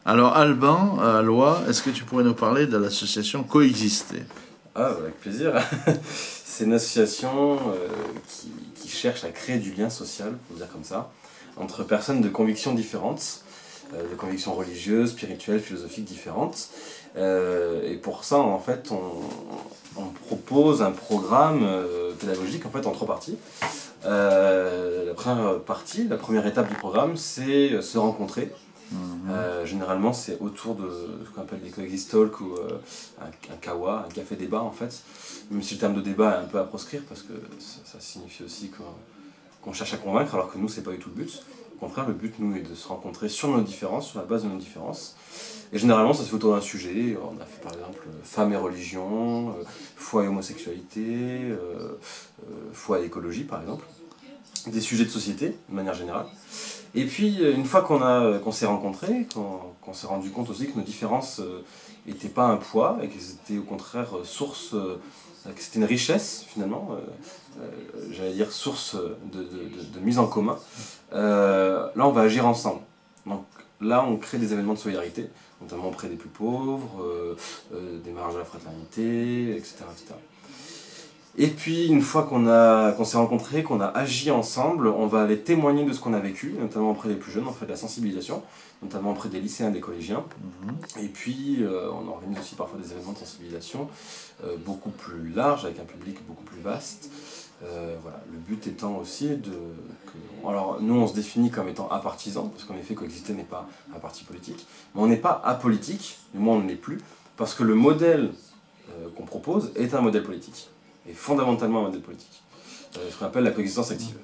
Alors Alban, à Loire, est-ce que tu pourrais nous parler de l'association Coexister? Ah, avec plaisir. C'est une association qui cherche à créer du lien social, pour dire comme ça, entre personnes de convictions différentes, de convictions religieuses, spirituelles, philosophiques différentes. Et pour ça, en fait, on propose un programme pédagogique en fait, en trois parties. La première partie, la première étape du programme, c'est se rencontrer. Généralement, c'est autour de ce qu'on appelle les Coexist Talk ou un kawa, un café débat en fait. Même si le terme de débat est un peu à proscrire parce que ça signifie aussi qu'on cherche à convaincre, alors que nous, c'est pas du tout le but. Au contraire, le but, nous, est de se rencontrer sur nos différences, sur la base de nos différences. Et généralement, ça se fait autour d'un sujet. On a fait par exemple femmes et religion, foi et homosexualité, foi et écologie par exemple. Des sujets de société, de manière générale. Et puis, une fois qu'on s'est rencontrés, qu'on s'est rendu compte aussi que nos différences n'étaient pas un poids et qu'elles étaient au contraire source, que c'était une richesse finalement, j'allais dire source de mise en commun, là on va agir ensemble. Donc là on crée des événements de solidarité, notamment auprès des plus pauvres, des marges de la fraternité, etc. etc. Et puis, une fois qu'on s'est rencontrés, qu'on a agi ensemble, on va aller témoigner de ce qu'on a vécu, notamment auprès des plus jeunes, on fait de la sensibilisation, notamment auprès des lycéens et des collégiens. Et puis, on organise aussi parfois des événements de sensibilisation beaucoup plus larges, avec un public beaucoup plus vaste. Voilà. Le but étant aussi alors, nous, on se définit comme étant apartisans, parce qu'en effet, Coexister n'est pas un parti politique, mais on n'est pas apolitique, du moins on ne l'est plus, parce que le modèle qu'on propose est un modèle politique. Et fondamentalement un modèle politique. Ce qu'on appelle la coexistence active.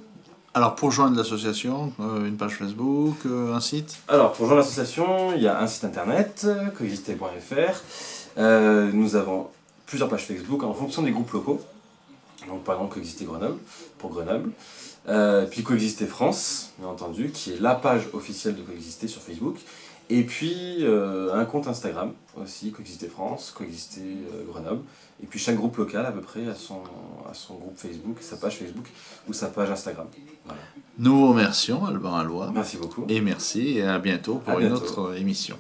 Alors pour joindre l'association, une page Facebook, un site? Alors pour joindre l'association, il y a un site internet, coexister.fr. Nous avons plusieurs pages Facebook en fonction des groupes locaux. Donc par exemple Coexister Grenoble, pour Grenoble. Puis Coexister France, bien entendu, qui est la page officielle de Coexister sur Facebook. Et puis un compte Instagram aussi, Coexister France, Coexister Grenoble. Et puis chaque groupe local à peu près a son groupe Facebook, sa page Facebook ou sa page Instagram. Voilà. Nous vous remercions, Alban Allois. Merci beaucoup. Et merci et à bientôt pour une autre émission.